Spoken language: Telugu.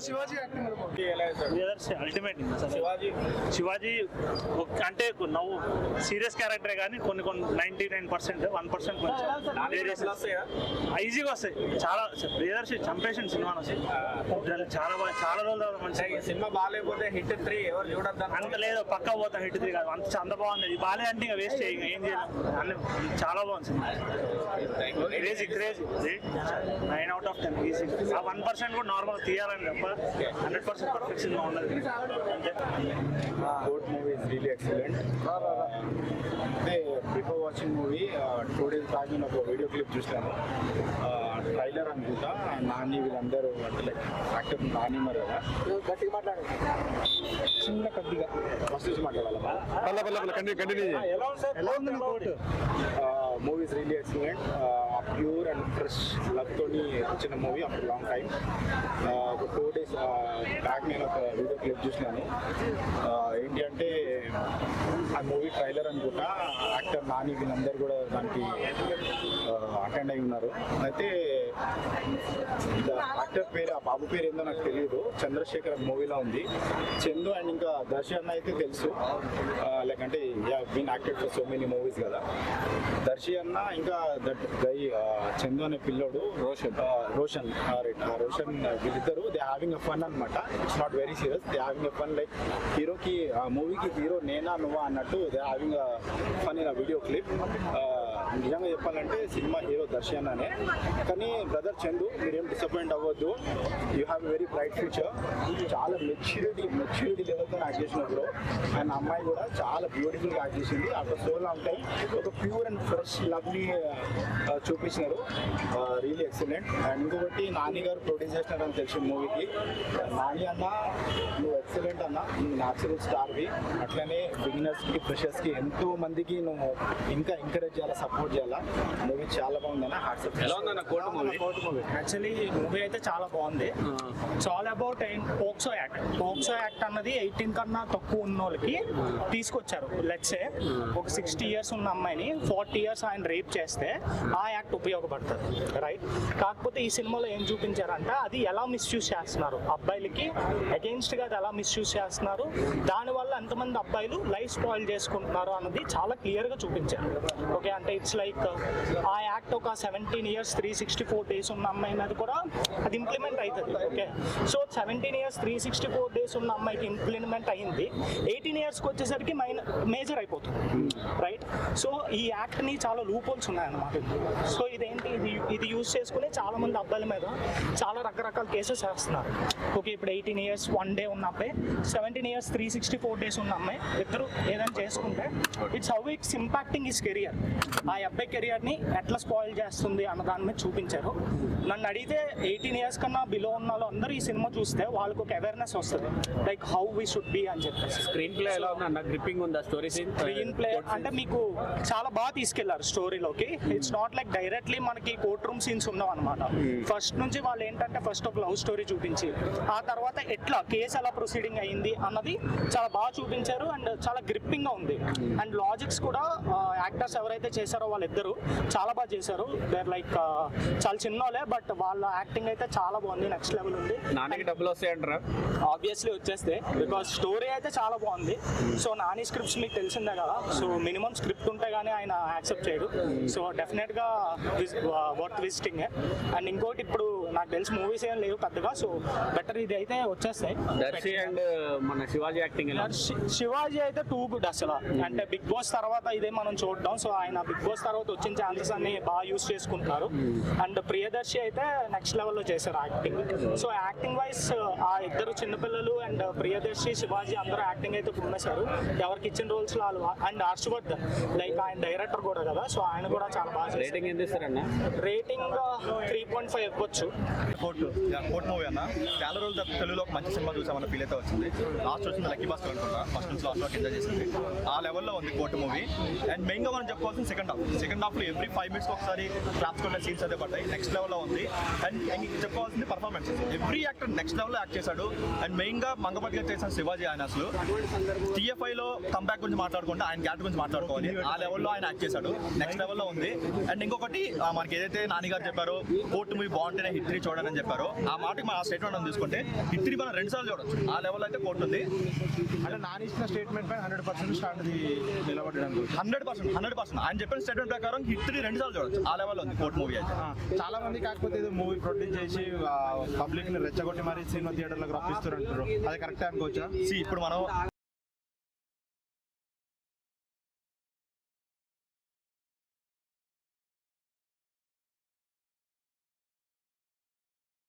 శివాజీ అల్టిమేట్. శివాజీ అంటే నవ్వు సీరియస్ క్యారెక్టరే కానీ కొన్ని 99% 1% ఈజీగా వస్తాయి. చాలా ప్రియదర్శి చంపేషన్ సినిమా చాలా రోజులు మంచిగా. సినిమా బాగాలేకపోతే హిట్ 3 ఎవరు చూడద్దు అంత లేదు, పక్కా పోతాం. హిట్ 3 కాదు, అంత బాగుంది. బాలే అంటే ఇంకా వేస్ట్ చేయ ఏం చేయాలి. చాలా బాగుంది సినిమా. Crazy 9/10 easy. ఆ 1% కూడా నార్మల్ తీయాలని తప్ప 100% పర్ఫెక్ట్ సినిమా ఉండదు. Court movie is really excellent. అంటే before watching movie 2 days back నేను ఒక వీడియో క్లిప్ చూసాను. ట్రైలర్ అనుకుంటా. నాని వీళ్ళందరూ అంటే లైక్ యాక్టర్ నాని మరి కదా గట్టిగా మాట్లాడారు. చిన్న కొద్దిగా ఫస్ట్ నుంచి మాట్లాడాలి. Movie is really excellent. Pure and fresh love తోని వచ్చిన మూవీ ఆఫ్టర్ లాంగ్ టైం. ఒక 2 days బ్యాక్ నేను ఒక వీడియో క్లిప్ చూసినాను. ఏంటి అంటే ఆ మూవీ ట్రైలర్ అనుకుంటా. యాక్టర్ నాని వీళ్ళందరూ కూడా దానికి అటెండ్ అయి ఉన్నారు. అయితే యాక్టర్ పేరు ఆ బాబు పేరు ఏందో నాకు తెలియదు. చంద్రశేఖర్ మూవీలో ఉంది. చందు అండ్ ఇంకా దర్శన్ అయితే తెలుసు. లైక్ అంటే been acted for so many movies కదా. దర్శి అన్న ఇంకా దట్ గై చందు అనే పిల్లోడు రోషన్ వీళ్ళిద్దరు దే హ్యావింగ్ ఎ ఫన్ అనమాట. It's not very serious. They having a fun like హీరోకి ఆ మూవీకి హీరో నేనా నువ్వా అన్నట్టు they having fun in video clip. నిజంగా చెప్పాలంటే సినిమా హీరో దర్శన్ అనే. కానీ బ్రదర్ చందు మీరేం డిసప్పాయింట్ అవ్వద్దు. You have a very bright future. చాలా మెచ్యూరిటీ లెవెల్తో యాక్ట్ చేసిన బ్రో. అండ్ అమ్మాయి కూడా చాలా బ్యూటిఫుల్గా యాక్ట్ చేసింది. ఆఫ్టర్ సో లాంగ్ టైం ఒక ప్యూర్ అండ్ ఫ్రెష్ లవ్ని చూపించినారు. Really excellent. అండ్ ఇంకొకటి నాని గారు ప్రొడ్యూస్ చేసినారని తెలిసిన మూవీకి. నాని అన్న నువ్వు ఎక్సలెంట్ అన్న, నువ్వు న్యాచురల్ స్టార్వి. అట్లనే బిగినర్స్కి ఫ్రెషర్స్కి ఎంతో మందికి నువ్వు ఇంకా ఎంకరేజ్ చేయాలా, సపోర్ట్ చేయాలా. మూవీ చాలా బాగుందన్న. హాట్సాప్. ఎలా ఉందన్న కోర్టు మూవీ? యాక్చువల్లీ మూవీ అయితే చాలా బాగుంది. It's all about POCSO act అన్నది 18 కన్నా తక్కువ ఉన్న వాళ్ళకి తీసుకొచ్చారు. లెట్స్ సే ఒక 60 years ఉన్న అమ్మాయిని 40 years ఆయన రేప్ చేస్తే ఆ యాక్ట్ ఉపయోగపడుతుంది, రైట్? కాకపోతే ఈ సినిమాలో ఏం చూపించారంటే అది ఎలా మిస్యూజ్ చేస్తున్నారు, అబ్బాయిలకి అగెయిన్స్ట్ గా అది ఎలా మిస్యూజ్ చేస్తున్నారు, దానివల్ల ఎంతమంది అబ్బాయిలు లైఫ్ స్పాయిల్ చేసుకుంటున్నారు అన్నది చాలా క్లియర్ గా చూపించారు. ఓకే, అంటే ఇట్స్ లైక్ ఆ యాక్ట్ ఒక 17 years 364 days ఉన్న అమ్మాయి మీద కూడా అది ఇంప్లిమెంట్ అవుతుంది. ఓకే, సో 17 years 364 days ఉన్న అమ్మాయికి ఇంప్లిమెంట్ అయింది. 18 yearsకి వచ్చేసరికి మేజర్ అయిపోతుంది, రైట్? సో ఈ యాక్ట్ ని చాలా లూప్ హోల్స్ ఉన్నాయన్నమాట. సో ఇదేంటి, ఇది యూజ్ చేసుకుని చాలా మంది అబ్బాయిల మీద చాలా రకరకాల కేసెస్ వేస్తున్నారు. ఓకే, ఇప్పుడు 18 years 1 day ఉన్న అబ్బాయి, 17 years 364 days ఉన్న అమ్మాయి, ఇద్దరు ఏదైనా చేసుకుంటే it's how it's impacting his career. ఆ అబ్బాయి కెరియర్ ని ఎట్లా స్పాయిల్ చేస్తుంది అన్న దాని మీద చూపించారు. నన్ను అడిగితే 18 years కన్నా బిలో ఉన్న వాళ్ళు అందరూ ఈ సినిమా చూస్తే వాళ్ళకి ఒక అవేర్నెస్ వస్తుంది, like how we should be అని చెప్పేసి. స్క్రీన్ ప్లే ఎలా ఉందన్న? గ్రిప్పింగ్ ఉందా స్టోరీ? స్క్రీన్ ప్లే అంటే మీకు చాలా బాగా తీసుకెళ్లారు స్టోరీలోకి. ఇట్స్ నాట్ లైక్ డైరెక్ట్లీ మనకి కోర్ట్ రూమ్ సీన్స్ ఉన్నాం అనమాట. ఫస్ట్ నుంచి వాళ్ళు ఏంటంటే ఫస్ట్ ఒక లవ్ స్టోరీ చూపించి ఆ తర్వాత ఎట్లా కేసు ఎలా ప్రొసీడింగ్ అయ్యింది అన్నది చాలా బాగా చూపించారు. అండ్ చాలా గ్రిప్పింగ్ గా ఉంది. అండ్ లాజిక్స్ కూడా యాక్టర్స్ ఎవరైతే చేశారో వాళ్ళిద్దరు చాలా బాగా చేశారు. దేర్ లైక్ చాలా చిన్నోలే, బట్ వాళ్ళ యాక్టింగ్ అయితే చాలా బాగుంది, నెక్స్ట్ లెవెల్ ఉంది. నానికి డబ్బులు వస్తాయంటారా? ఆబ్వియస్లీ వచ్చేస్తే, బికాస్ స్టోరీ అయితే చాలా బాగుంది. సో నాని స్క్రిప్ట్స్ మీకు తెలిసిందే కదా, సో మినిమం స్క్రిప్ట్ ఉంటే గానీ ఆయన యాక్సెప్ట్ చేయడు. సో డెఫినెట్ గా వర్త్ విజిటింగ్. అండ్ ఇంకోటి ఇప్పుడు నాకు తెలిసి మూవీస్ ఏం లేవు పెద్దగా, సో బెటర్ ఇది అయితే వచ్చేస్తాయి. దర్శి అండ్ మన శివాజీ యాక్టింగ్ శివాజీ అయితే టూ గుడ్ అసలు. అంటే బిగ్ బాస్ తర్వాత ఇదే మనం చూడడం, సో ఆయన బిగ్ బాస్ తర్వాత వచ్చిన ఛాన్సెస్ అన్ని బాగా యూస్ చేసుకుంటున్నారు. అండ్ ప్రియదర్శి అయితే నెక్స్ట్ లెవెల్లో చేశారు యాక్టింగ్. సో యాక్టింగ్ వైజ్ ఆ ఇద్దరు చిన్నపిల్లలు అండ్ ప్రియదర్శి, శివాజీ అందరూ యాక్టింగ్ అయితే కుమ్మేశారు. ఎవరికి ఇచ్చిన రోల్స్ వాళ్ళు. అండ్ హర్షవర్ధన్ లైక్ ఆయన డైరెక్టర్ కూడా కదా, సో ఆయన కూడా చాలా బాగా. రేటింగ్ ఎంత ఇస్తారన్న? రేటింగ్ 3.5 ఇవ్వచ్చు. కోర్ట్ మూవీ అన్న చాలా రోజులు తెలుగులో ఒక మంచి సినిమా చూసామన్న ఫీల్ అయితే వచ్చింది. లాస్ట్ వచ్చింది లక్కీ భాస్కర్ అనుకుంటా, ఫస్ట్ నుంచి లాస్ట్ వరకు ఎంజాయ్ చేసింది. ఆ లెవెల్లో ఉంది కోర్ట్ మూవీ. అండ్ మెయిన్గా మనం చెప్పుకోవాల్సిన సెకండ్ హాఫ్. సెకండ్ హాఫ్ లో ఎవ్రీ 5 minutes ఒకసారి క్లాప్స్ కొట్టే సీన్స్ అయితే పడ్డాయి. నెక్స్ట్ లెవెల్ లో ఉంది. అండ్ చెప్పుకోవాల్సింది performance. Every actor next level లో యాక్ట్ చేశాడు. అండ్ మెయిన్ గా మంగపతిగా చేసిన శివాజీ ఆయన అసలు TFI లో కంబ్యాక్ గురించి మాట్లాడుకుంటే ఆయన క్యారెక్టర్ గురించి మాట్లాడుకోవాలి. ఆ లెవెల్లో ఆయన యాక్ట్ చేశాడు. నెక్స్ట్ లెవెల్లో ఉంది. అండ్ ఇంకొకటి మనకి ఏదైతే నాని గారు చెప్పారో కోర్టు మూవీ బాగుంటేనే హిట్ 3 చూడాలని చెప్పారో ఆ మాటకి మన స్టేట్మెంట్ తీసుకుంటే హిట్ 3 మనం 2 సార్లు చూడొచ్చు. ఆ లెవెల్ అయితే కోర్టు ఉంది. అంటే నాని ఇచ్చిన స్టేట్మెంట్ పై 100% స్టాండ్ నిలబడడానికి 100% ఆయన చెప్పిన స్టేట్మెంట్ ప్రకారం హిట్ 3 2 సార్లు చూడొచ్చు. ఆ లెవెల్ ఉంది కోర్టు మూవీ అయితే. చాలా మంది కాకపోతే ఇది మూవీ ప్రొడ్యూస్ చేసి పబ్లిక్ ని రెచ్చగొట్టి మరి సినిమా థియేటర్లకు రప్పిస్తారు అంటారు. అది కరెక్టే అనుకోవచ్చా? ఇప్పుడు మనం